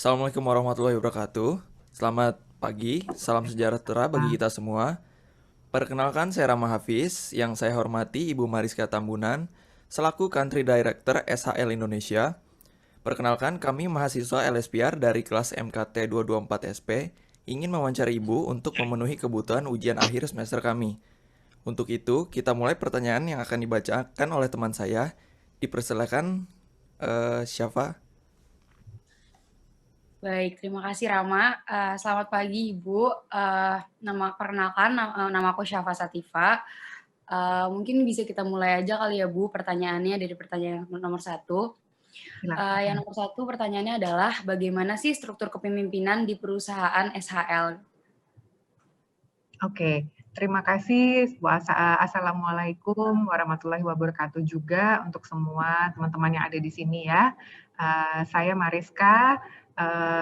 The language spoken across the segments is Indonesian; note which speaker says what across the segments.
Speaker 1: Assalamualaikum warahmatullahi wabarakatuh. Selamat pagi, salam sejahtera bagi kita semua. Perkenalkan, saya Rama Hafiz, yang saya hormati Ibu Mariska Tambunan, selaku Country Director SHL Indonesia. Perkenalkan, kami mahasiswa LSPR dari kelas MKT 224 SP, ingin mewawancari Ibu untuk memenuhi kebutuhan ujian akhir semester kami. Untuk itu, kita mulai pertanyaan yang akan dibacakan oleh teman saya. Dipersilakan, Syafa.
Speaker 2: Baik, terima kasih Rama. Selamat pagi Ibu. Nama aku Syafa Satifah. Mungkin bisa kita mulai aja kali ya Bu, pertanyaannya dari pertanyaan nomor satu. Yang nomor satu pertanyaannya adalah bagaimana sih struktur kepemimpinan di perusahaan SHL?
Speaker 3: Oke, terima kasih. Assalamualaikum warahmatullahi wabarakatuh juga untuk semua teman-teman yang ada di sini ya. Saya Mariska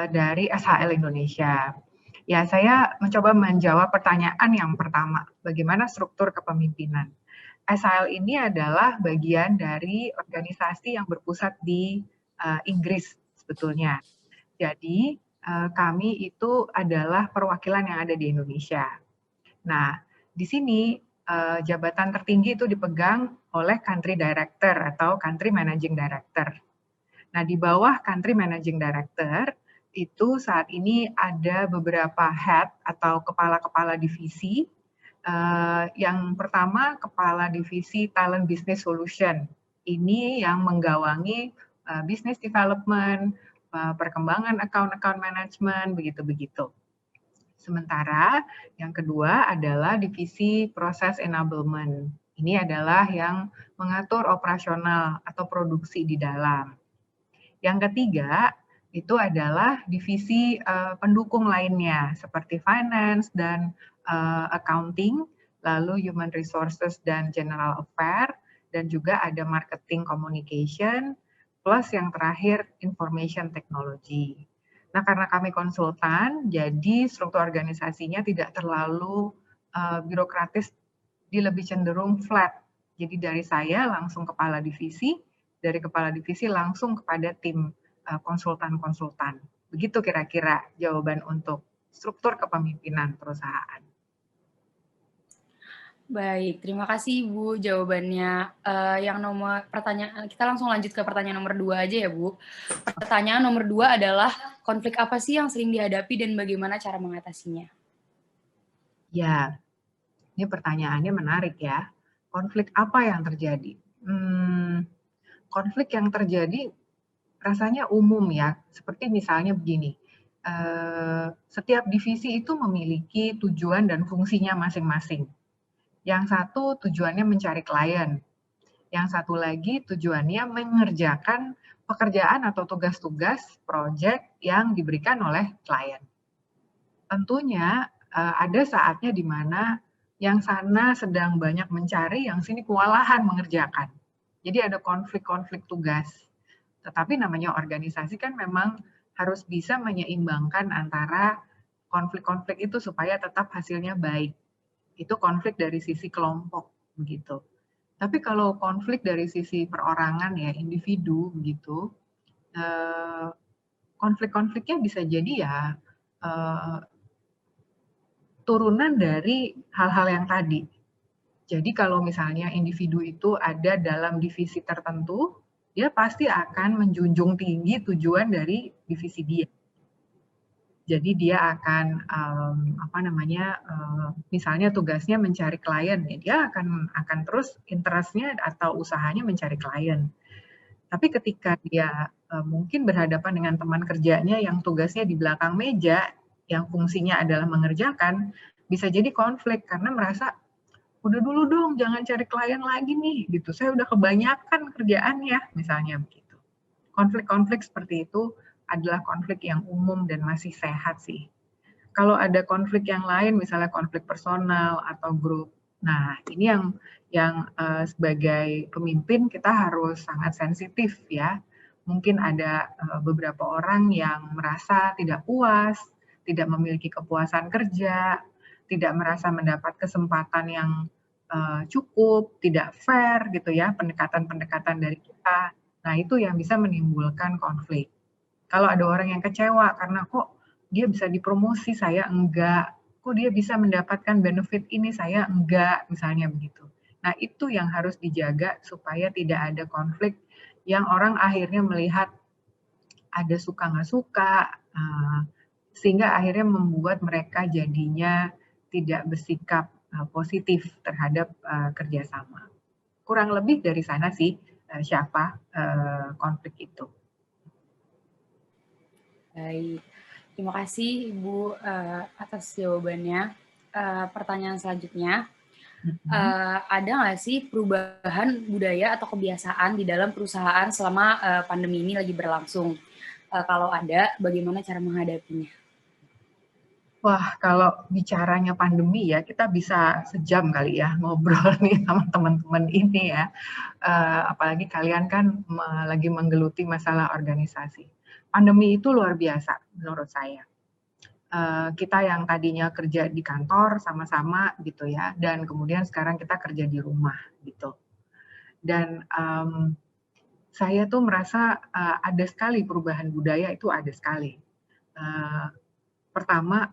Speaker 3: dari SHL Indonesia. Ya, saya mencoba menjawab pertanyaan yang pertama, bagaimana struktur kepemimpinan. SHL ini adalah bagian dari organisasi yang berpusat di Inggris sebetulnya. Jadi, kami itu adalah perwakilan yang ada di Indonesia. Nah, di sini jabatan tertinggi itu dipegang oleh Country Director atau Country Managing Director. Nah, di bawah Country Managing Director itu saat ini ada beberapa head atau kepala-kepala divisi. Yang pertama, Kepala Divisi Talent Business Solution. Ini yang menggawangi business development, perkembangan account management, begitu-begitu. Sementara yang kedua adalah divisi proses enablement. Ini adalah yang mengatur operasional atau produksi di dalam. Yang ketiga itu adalah divisi pendukung lainnya seperti finance dan accounting, lalu human resources dan general affair, dan juga ada marketing communication, plus yang terakhir information technology. Nah, karena kami konsultan, jadi struktur organisasinya tidak terlalu birokratis, dia lebih cenderung flat. Jadi dari saya langsung kepala divisi, dari kepala divisi langsung kepada tim konsultan-konsultan. Begitu kira-kira jawaban untuk struktur kepemimpinan perusahaan.
Speaker 2: Baik, terima kasih Bu jawabannya. Kita langsung lanjut ke pertanyaan nomor 2 aja ya Bu. Pertanyaan nomor 2 adalah konflik apa sih yang sering dihadapi dan bagaimana cara mengatasinya?
Speaker 3: Ya, ini pertanyaannya menarik ya. Konflik apa yang terjadi? Konflik yang terjadi rasanya umum ya, seperti misalnya begini, setiap divisi itu memiliki tujuan dan fungsinya masing-masing. Yang satu tujuannya mencari klien, yang satu lagi tujuannya mengerjakan pekerjaan atau tugas-tugas proyek yang diberikan oleh klien. Tentunya ada saatnya di mana yang sana sedang banyak mencari, yang sini kewalahan mengerjakan. Jadi ada konflik-konflik tugas. Tetapi namanya organisasi kan memang harus bisa menyeimbangkan antara konflik-konflik itu supaya tetap hasilnya baik. Itu konflik dari sisi kelompok begitu. Tapi kalau konflik dari sisi perorangan ya, individu begitu, konflik-konfliknya bisa jadi ya turunan dari hal-hal yang tadi. Jadi kalau misalnya individu itu ada dalam divisi tertentu, dia pasti akan menjunjung tinggi tujuan dari divisi dia. Jadi dia akan misalnya tugasnya mencari klien, ya dia akan terus interest-nya atau usahanya mencari klien. Tapi ketika dia mungkin berhadapan dengan teman kerjanya yang tugasnya di belakang meja, yang fungsinya adalah mengerjakan, bisa jadi konflik karena merasa udah dulu dong, jangan cari klien lagi nih, gitu. Saya udah kebanyakan kerjaannya, misalnya begitu. Konflik-konflik seperti itu adalah konflik yang umum dan masih sehat sih. Kalau ada konflik yang lain, misalnya konflik personal atau grup, nah ini yang sebagai pemimpin kita harus sangat sensitif ya. Mungkin ada beberapa orang yang merasa tidak puas, tidak memiliki kepuasan kerja, tidak merasa mendapat kesempatan yang cukup, tidak fair gitu ya, pendekatan-pendekatan dari kita. Nah, itu yang bisa menimbulkan konflik. Kalau ada orang yang kecewa karena kok dia bisa dipromosi, saya enggak. Kok dia bisa mendapatkan benefit ini, saya enggak, misalnya begitu. Nah, itu yang harus dijaga supaya tidak ada konflik yang orang akhirnya melihat ada suka nggak suka, sehingga akhirnya membuat mereka jadinya tidak bersikap positif terhadap kerjasama. Kurang lebih dari sana sih, siapa konflik itu.
Speaker 2: Baik, terima kasih Ibu atas jawabannya. Pertanyaan selanjutnya, ada nggak sih perubahan budaya atau kebiasaan di dalam perusahaan selama pandemi ini lagi berlangsung? Kalau ada, bagaimana cara menghadapinya?
Speaker 3: Wah, kalau bicaranya pandemi ya, kita bisa sejam kali ya ngobrol nih sama teman-teman ini ya. Apalagi kalian kan lagi menggeluti masalah organisasi. Pandemi itu luar biasa menurut saya. Kita yang tadinya kerja di kantor sama-sama gitu ya, dan kemudian sekarang kita kerja di rumah gitu. Dan saya tuh merasa ada sekali perubahan budaya, itu ada sekali. Pertama,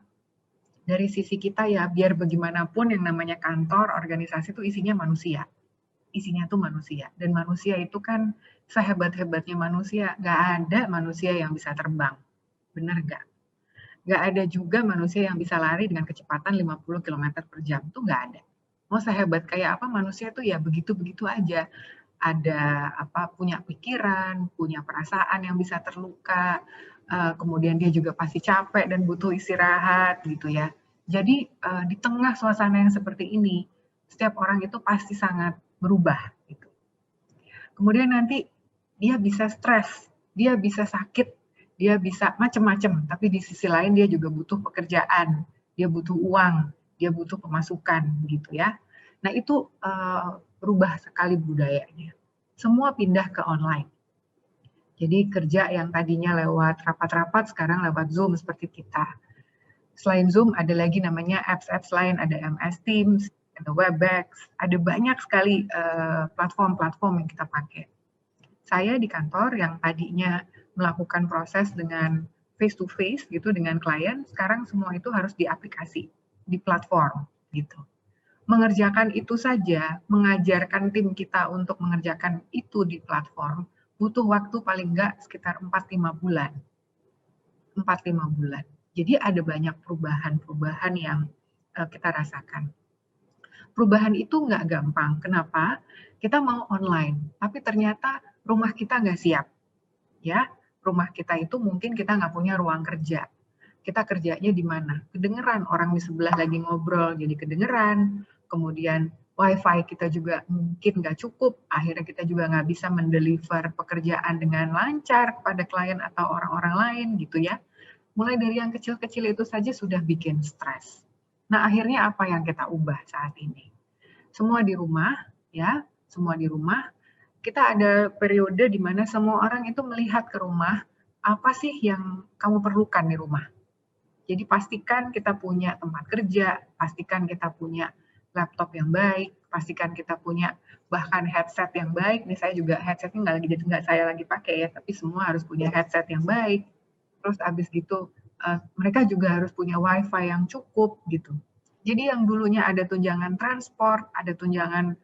Speaker 3: dari sisi kita ya, biar bagaimanapun yang namanya kantor, organisasi itu isinya manusia. Isinya tuh manusia. Dan manusia itu kan sehebat-hebatnya manusia, nggak ada manusia yang bisa terbang. Bener nggak? Nggak ada juga manusia yang bisa lari dengan kecepatan 50 km per jam. Itu nggak ada. Mau sehebat kayak apa manusia tuh ya begitu-begitu aja. Ada punya pikiran, punya perasaan yang bisa terluka, kemudian dia juga pasti capek dan butuh istirahat gitu ya. Jadi di tengah suasana yang seperti ini, setiap orang itu pasti sangat berubah gitu. Kemudian nanti dia bisa stres, dia bisa sakit, dia bisa macam-macam, tapi di sisi lain dia juga butuh pekerjaan, dia butuh uang, dia butuh pemasukan gitu ya. Nah, itu berubah sekali budayanya. Semua pindah ke online. Jadi kerja yang tadinya lewat rapat-rapat sekarang lewat Zoom seperti kita. Selain Zoom ada lagi namanya apps lain, ada MS Teams, ada Webex, ada banyak sekali platform-platform yang kita pakai. Saya di kantor yang tadinya melakukan proses dengan face to face gitu dengan klien, sekarang semua itu harus di aplikasi, di platform gitu. Mengerjakan itu saja, mengajarkan tim kita untuk mengerjakan itu di platform, butuh waktu paling enggak sekitar 4-5 bulan. 4-5 bulan. Jadi ada banyak perubahan-perubahan yang kita rasakan. Perubahan itu nggak gampang. Kenapa? Kita mau online, tapi ternyata rumah kita nggak siap. Ya, rumah kita itu mungkin kita nggak punya ruang kerja. Kita kerjanya di mana? Kedengeran orang di sebelah lagi ngobrol, jadi kedengeran. Kemudian WiFi kita juga mungkin nggak cukup. Akhirnya kita juga nggak bisa mendeliver pekerjaan dengan lancar kepada klien atau orang-orang lain gitu ya. Mulai dari yang kecil-kecil itu saja sudah bikin stres. Nah, akhirnya apa yang kita ubah saat ini? Semua di rumah, ya, semua di rumah. Kita ada periode di mana semua orang itu melihat ke rumah, apa sih yang kamu perlukan di rumah. Jadi pastikan kita punya tempat kerja, pastikan kita punya laptop yang baik, pastikan kita punya bahkan headset yang baik. Nih saya juga headsetnya nggak saya lagi pakai ya, tapi semua harus punya headset yang baik. Terus abis gitu mereka juga harus punya WiFi yang cukup gitu. Jadi yang dulunya ada tunjangan transport, ada tunjangan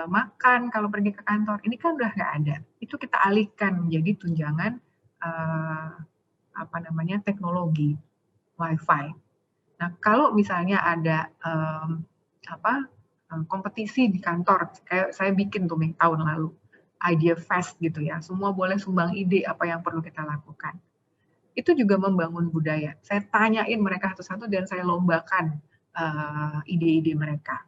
Speaker 3: makan kalau pergi ke kantor, ini kan udah nggak ada. Itu kita alihkan menjadi tunjangan teknologi WiFi. Nah, kalau misalnya ada kompetisi di kantor, kayak saya bikin tuh tahun lalu, Idea Fest gitu ya, semua boleh sumbang ide apa yang perlu kita lakukan. Itu juga membangun budaya. Saya tanyain mereka satu-satu dan saya lombakan ide-ide mereka.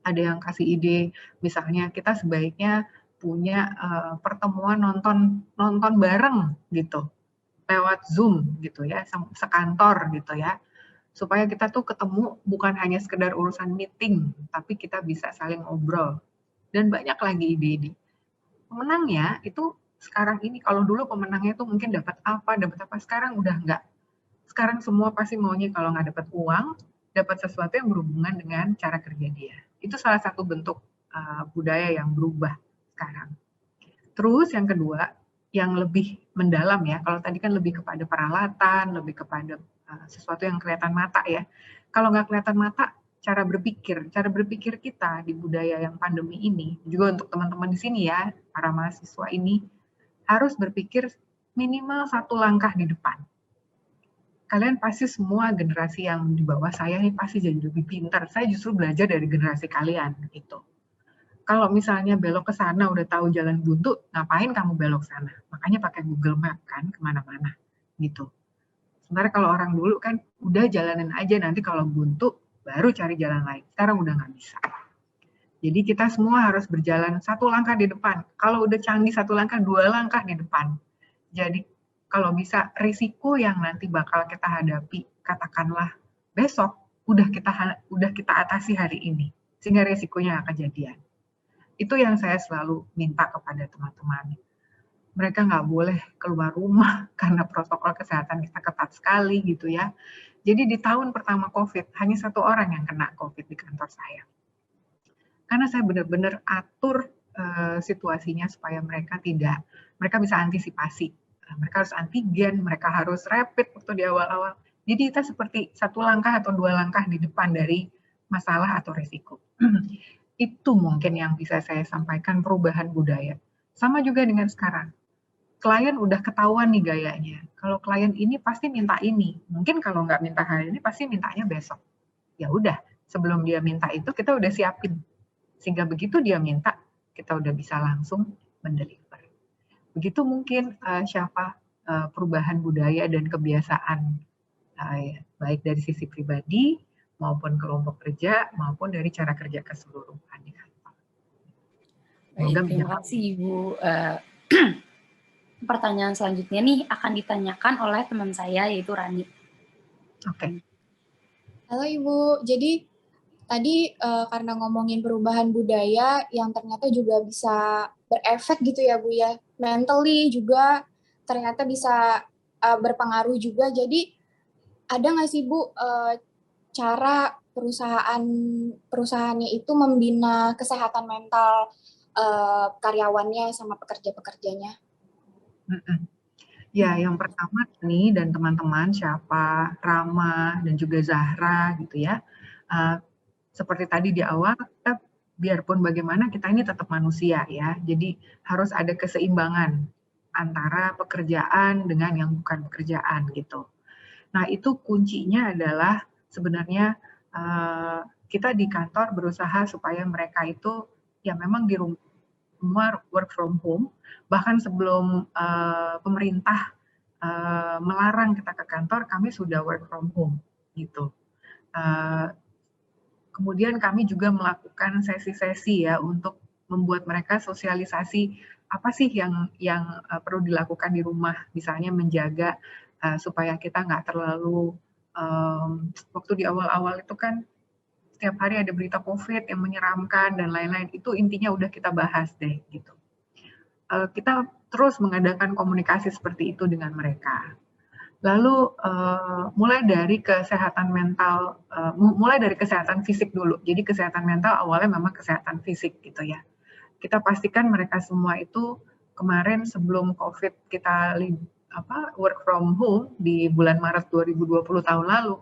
Speaker 3: Ada yang kasih ide, misalnya kita sebaiknya punya pertemuan nonton bareng gitu, lewat Zoom gitu ya, sekantor gitu ya, supaya kita tuh ketemu bukan hanya sekedar urusan meeting, tapi kita bisa saling ngobrol. Dan banyak lagi ide-ide. Pemenangnya itu sekarang ini, kalau dulu pemenangnya itu mungkin dapat apa, sekarang udah enggak. Sekarang semua pasti maunya kalau nggak dapat uang, dapat sesuatu yang berhubungan dengan cara kerja dia. Itu salah satu bentuk budaya yang berubah sekarang. Terus yang kedua, yang lebih mendalam ya. Kalau tadi kan lebih kepada peralatan, lebih kepada sesuatu yang kelihatan mata ya. Kalau nggak kelihatan mata, cara berpikir kita di budaya yang pandemi ini, juga untuk teman-teman di sini ya, para mahasiswa ini harus berpikir minimal 1 langkah di depan. Kalian pasti semua generasi yang di bawah saya nih pasti jadi lebih pintar. Saya justru belajar dari generasi kalian gitu. Kalau misalnya belok ke sana udah tahu jalan buntu, ngapain kamu belok sana? Makanya pakai Google Map kan kemana-mana gitu. Sebenarnya kalau orang dulu kan udah jalanin aja, nanti kalau buntu baru cari jalan lain. Sekarang udah nggak bisa. Jadi kita semua harus berjalan 1 langkah di depan. Kalau udah canggih 1 langkah, 2 langkah di depan. Jadi kalau bisa risiko yang nanti bakal kita hadapi, katakanlah besok, udah kita atasi hari ini, sehingga risikonya nggak kejadian. Itu yang saya selalu minta kepada teman-teman. Mereka nggak boleh keluar rumah karena protokol kesehatan kita ketat sekali gitu ya. Jadi di tahun pertama COVID, hanya 1 orang yang kena COVID di kantor saya. Karena saya benar-benar atur situasinya supaya mereka bisa antisipasi. Mereka harus antigen, mereka harus rapid waktu di awal-awal. Jadi kita seperti 1 langkah atau 2 langkah di depan dari masalah atau risiko. Itu mungkin yang bisa saya sampaikan perubahan budaya. Sama juga dengan sekarang. Klien udah ketahuan nih gayanya. Kalau klien ini pasti minta ini. Mungkin kalau nggak minta hari ini, pasti mintanya besok. Ya udah, sebelum dia minta itu kita udah siapin. Sehingga begitu dia minta, kita udah bisa langsung mendeliver. Begitu mungkin perubahan budaya dan kebiasaan baik dari sisi pribadi maupun kelompok kerja maupun dari cara kerja keseluruhan di kantor.
Speaker 2: Baik, terima kasih Ibu. Pertanyaan selanjutnya nih akan ditanyakan oleh teman saya yaitu Rani.
Speaker 3: Oke.
Speaker 4: Halo Ibu, jadi tadi karena ngomongin perubahan budaya yang ternyata juga bisa berefek gitu ya Bu ya, mentally juga ternyata bisa berpengaruh juga. Jadi ada nggak sih Bu cara perusahaannya itu membina kesehatan mental karyawannya sama pekerja-pekerjanya?
Speaker 3: Ya, yang pertama nih dan teman-teman siapa Rama dan juga Zahra gitu ya. Seperti tadi di awal, kita biarpun bagaimana kita ini tetap manusia ya. Jadi harus ada keseimbangan antara pekerjaan dengan yang bukan pekerjaan gitu. Nah, itu kuncinya adalah sebenarnya kita di kantor berusaha supaya mereka itu ya memang di rumah work from home, bahkan sebelum pemerintah melarang kita ke kantor, kami sudah work from home gitu. Kemudian kami juga melakukan sesi-sesi ya untuk membuat mereka sosialisasi apa sih yang perlu dilakukan di rumah, misalnya menjaga supaya kita nggak terlalu waktu di awal-awal itu kan setiap hari ada berita COVID yang menyeramkan dan lain-lain, itu intinya udah kita bahas deh gitu. Kita terus mengadakan komunikasi seperti itu dengan mereka. Lalu mulai dari kesehatan mental, mulai dari kesehatan fisik dulu. Jadi kesehatan mental awalnya memang kesehatan fisik gitu ya. Kita pastikan mereka semua itu kemarin sebelum COVID kita work from home di bulan Maret 2020 tahun lalu,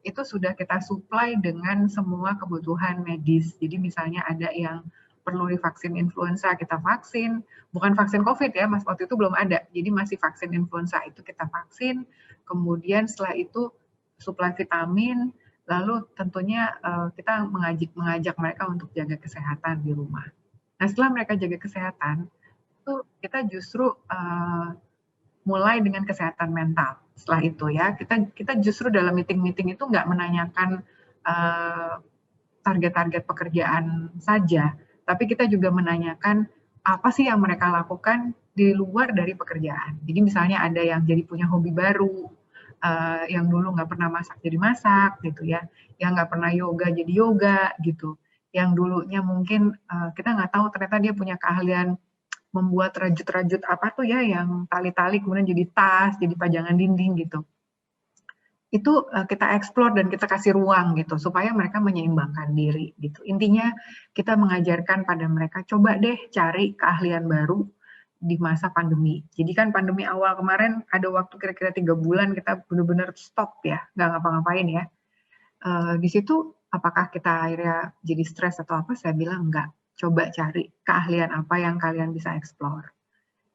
Speaker 3: itu sudah kita supply dengan semua kebutuhan medis. Jadi misalnya ada yang perlu divaksin influenza, kita vaksin. Bukan vaksin COVID ya, Mas, waktu itu belum ada. Jadi masih vaksin influenza, itu kita vaksin. Kemudian setelah itu suplai vitamin, lalu tentunya kita mengajak mereka untuk jaga kesehatan di rumah. Nah, setelah mereka jaga kesehatan, itu kita justru mulai dengan kesehatan mental. Setelah itu ya, kita justru dalam meeting-meeting itu nggak menanyakan target-target pekerjaan saja, tapi kita juga menanyakan apa sih yang mereka lakukan di luar dari pekerjaan. Jadi misalnya ada yang jadi punya hobi baru, yang dulu nggak pernah masak jadi masak gitu ya, yang nggak pernah yoga jadi yoga gitu, yang dulunya mungkin kita nggak tahu ternyata dia punya keahlian membuat rajut-rajut apa tuh ya yang tali-tali kemudian jadi tas, jadi pajangan dinding gitu. Itu kita eksplor dan kita kasih ruang gitu supaya mereka menyeimbangkan diri gitu. Intinya kita mengajarkan pada mereka coba deh cari keahlian baru di masa pandemi. Jadi kan pandemi awal kemarin ada waktu kira-kira 3 bulan kita benar-benar stop ya, nggak ngapa-ngapain ya. Di situ apakah kita akhirnya jadi stres atau apa? Saya bilang enggak. Coba cari keahlian apa yang kalian bisa explore.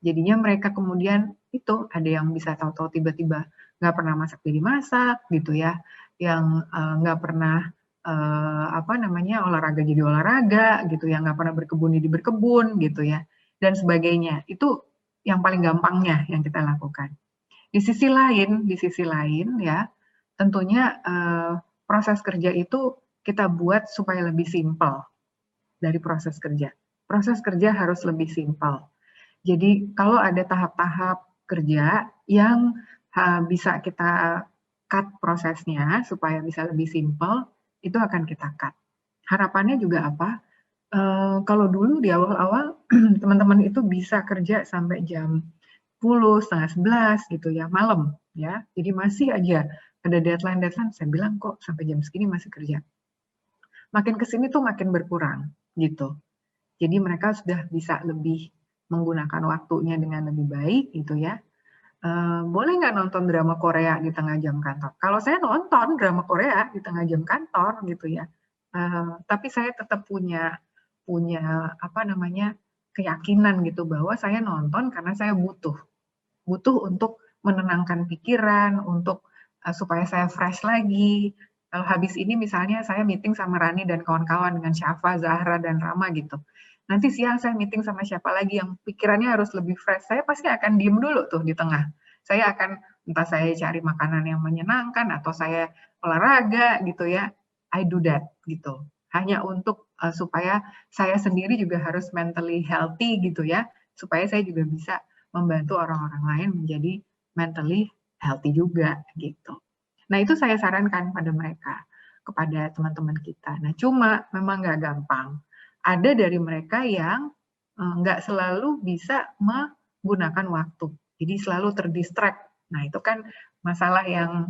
Speaker 3: Jadinya mereka kemudian itu ada yang bisa tahu-tahu tiba-tiba nggak pernah masak jadi masak gitu ya, yang nggak pernah olahraga jadi olahraga gitu ya, nggak pernah berkebun jadi berkebun gitu ya, dan sebagainya. Itu yang paling gampangnya yang kita lakukan. Di sisi lain ya, tentunya proses kerja itu kita buat supaya lebih simpel dari proses kerja. Proses kerja harus lebih simpel. Jadi kalau ada tahap-tahap kerja yang bisa kita cut prosesnya supaya bisa lebih simpel, itu akan kita cut. Harapannya juga apa? Kalau dulu di awal-awal teman-teman itu bisa kerja sampai jam 10, setengah 11 gitu ya, malam ya. Jadi masih aja ada deadline, saya bilang kok sampai jam segini masih kerja. Makin ke sini tuh makin berkurang gitu. Jadi mereka sudah bisa lebih menggunakan waktunya dengan lebih baik gitu ya. Boleh nggak nonton drama Korea di tengah jam kantor? Kalau saya nonton drama Korea di tengah jam kantor gitu ya, tapi saya tetap punya keyakinan gitu bahwa saya nonton karena saya butuh untuk menenangkan pikiran, untuk supaya saya fresh lagi. Kalau habis ini misalnya saya meeting sama Rani dan kawan-kawan dengan Syafa, Zahra, dan Rama gitu. Nanti siang saya meeting sama siapa lagi yang pikirannya harus lebih fresh. Saya pasti akan diem dulu tuh di tengah. Saya akan entah saya cari makanan yang menyenangkan atau saya olahraga gitu ya. I do that gitu. Hanya untuk supaya saya sendiri juga harus mentally healthy gitu ya. Supaya saya juga bisa membantu orang-orang lain menjadi mentally healthy juga gitu. Nah itu saya sarankan pada mereka, kepada teman-teman kita. Nah cuma memang nggak gampang. Ada dari mereka yang nggak selalu bisa menggunakan waktu, jadi selalu terdistract. Nah itu kan masalah yang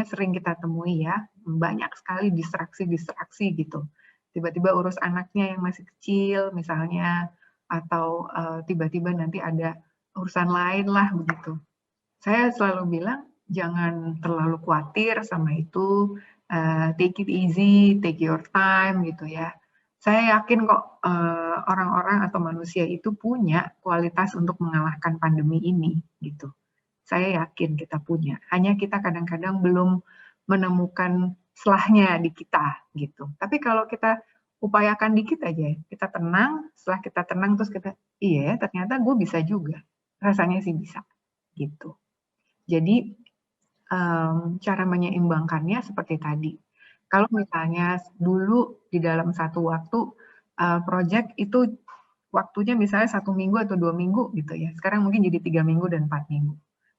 Speaker 3: sering kita temui ya, banyak sekali distraksi gitu. Tiba-tiba urus anaknya yang masih kecil misalnya, atau tiba-tiba nanti ada urusan lain lah begitu. Saya selalu bilang jangan terlalu khawatir sama itu, take it easy, take your time gitu ya. Saya yakin kok orang-orang atau manusia itu punya kualitas untuk mengalahkan pandemi ini gitu. Saya yakin kita punya. Hanya kita kadang-kadang belum menemukan selahnya di kita gitu. Tapi kalau kita upayakan dikit aja, kita tenang, setelah kita tenang terus kita, iya ternyata gue bisa juga, rasanya sih bisa, gitu. Jadi cara menyeimbangkannya seperti tadi. Kalau misalnya dulu di dalam satu waktu project itu waktunya misalnya 1 minggu atau 2 minggu gitu ya, sekarang mungkin jadi 3 minggu dan 4 minggu.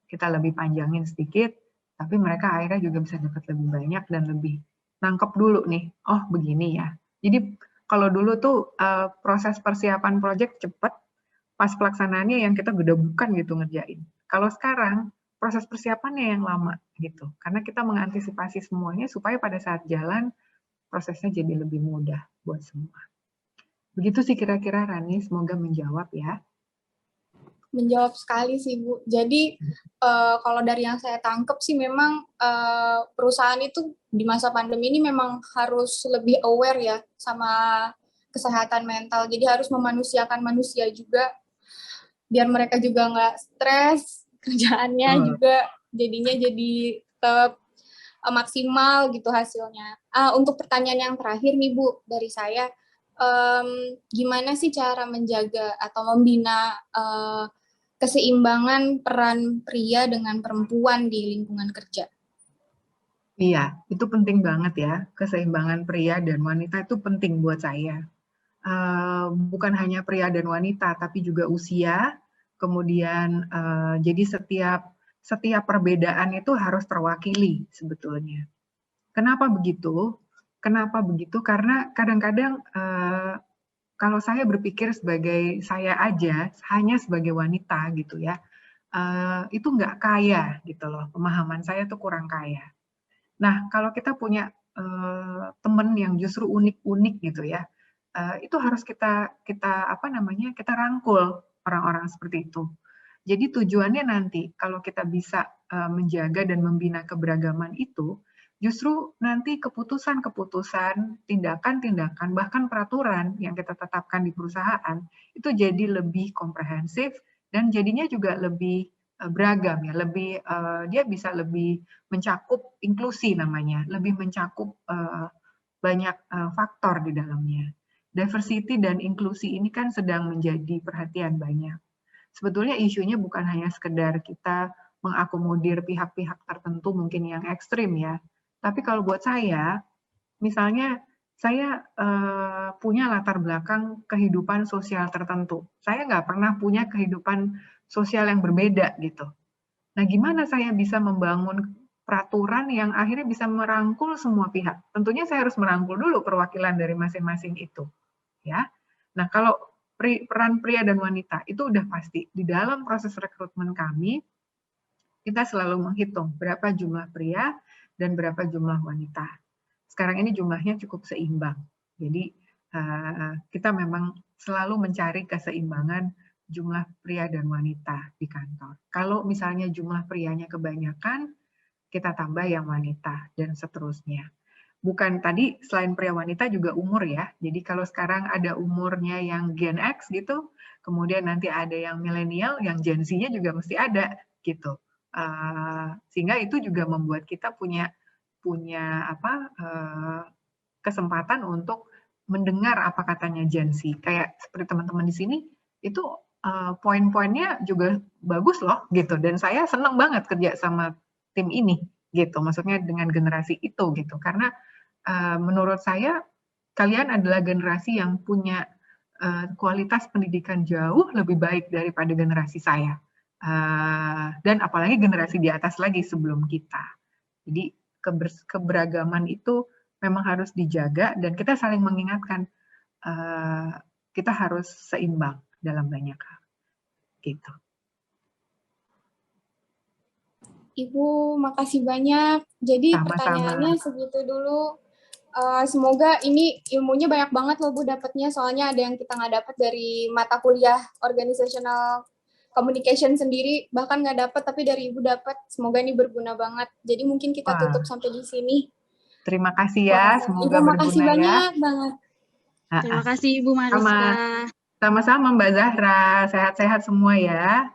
Speaker 3: Kita lebih panjangin sedikit, tapi mereka akhirnya juga bisa dapat lebih banyak dan lebih nangkep dulu nih, oh begini ya. Jadi kalau dulu tuh proses persiapan project cepat, pas pelaksanaannya yang kita gedebukan gitu ngerjain. Kalau sekarang proses persiapannya yang lama gitu, karena kita mengantisipasi semuanya supaya pada saat jalan prosesnya jadi lebih mudah buat semua. Begitu sih kira-kira Rani, semoga menjawab ya.
Speaker 4: Menjawab sekali sih Bu. Jadi kalau dari yang saya tangkap sih memang perusahaan itu di masa pandemi ini memang harus lebih aware ya sama kesehatan mental. Jadi harus memanusiakan manusia juga biar mereka juga nggak stres kerjaannya juga jadinya jadi tetap maksimal gitu hasilnya. Untuk pertanyaan yang terakhir nih Bu dari saya, gimana sih cara menjaga atau membina keseimbangan peran pria dengan perempuan di lingkungan kerja?
Speaker 3: Iya, itu penting banget ya. Keseimbangan pria dan wanita itu penting buat saya. Bukan hanya pria dan wanita, tapi juga usia. Kemudian jadi setiap perbedaan itu harus terwakili sebetulnya. Kenapa begitu? Karena kadang-kadang kalau saya berpikir sebagai saya aja, hanya sebagai wanita gitu ya, itu nggak kaya gitu loh. Pemahaman saya tuh kurang kaya. Nah, kalau kita punya teman yang justru unik-unik gitu ya, itu harus kita rangkul orang-orang seperti itu. Jadi tujuannya nanti kalau kita bisa menjaga dan membina keberagaman itu, justru nanti keputusan-keputusan, tindakan-tindakan, bahkan peraturan yang kita tetapkan di perusahaan itu jadi lebih komprehensif dan jadinya juga lebih beragam ya, lebih dia bisa lebih mencakup inklusi namanya, lebih mencakup banyak faktor di dalamnya. Diversity dan inklusi ini kan sedang menjadi perhatian banyak. Sebetulnya isunya bukan hanya sekedar kita mengakomodir pihak-pihak tertentu mungkin yang ekstrim ya, tapi kalau buat saya, misalnya saya punya latar belakang kehidupan sosial tertentu. Saya nggak pernah punya kehidupan sosial yang berbeda gitu. Nah, gimana saya bisa membangun peraturan yang akhirnya bisa merangkul semua pihak? Tentunya saya harus merangkul dulu perwakilan dari masing-masing itu, ya. Nah, kalau peran pria dan wanita itu udah pasti di dalam proses rekrutmen kami kita selalu menghitung berapa jumlah pria dan berapa jumlah wanita. Sekarang ini jumlahnya cukup seimbang. Jadi kita memang selalu mencari keseimbangan jumlah pria dan wanita di kantor. Kalau misalnya jumlah prianya kebanyakan, kita tambah yang wanita dan seterusnya. Bukan tadi selain pria wanita juga umur ya. Jadi kalau sekarang ada umurnya yang Gen X gitu, kemudian nanti ada yang milenial, yang Gen Z-nya juga mesti ada gitu. Sehingga itu juga membuat kita punya kesempatan untuk mendengar apa katanya Gen Z. Kayak seperti teman-teman di sini itu poin-poinnya juga bagus loh gitu. Dan saya senang banget kerja sama tim ini gitu. Maksudnya dengan generasi itu gitu. Karena menurut saya kalian adalah generasi yang punya kualitas pendidikan jauh lebih baik daripada generasi saya. Dan apalagi generasi di atas lagi sebelum kita. Jadi keberagaman itu memang harus dijaga dan kita saling mengingatkan kita harus seimbang dalam banyak hal. Gitu.
Speaker 4: Ibu, makasih banyak. Jadi
Speaker 3: Sama-sama.
Speaker 4: pertanyaannya segitu dulu. Semoga ini ilmunya banyak banget loh Bu dapatnya, soalnya ada yang kita nggak dapat dari mata kuliah organizational communication sendiri, bahkan nggak dapat, tapi dari Ibu dapat. Semoga ini berguna banget. Jadi mungkin kita tutup sampai di sini.
Speaker 3: Terima kasih ya, semoga
Speaker 4: Ibu,
Speaker 3: berguna
Speaker 4: makasih
Speaker 3: ya.
Speaker 4: banyak banget.
Speaker 5: Terima kasih Ibu Mariska.
Speaker 3: Sama-sama Mbak Zahra, sehat-sehat semua ya.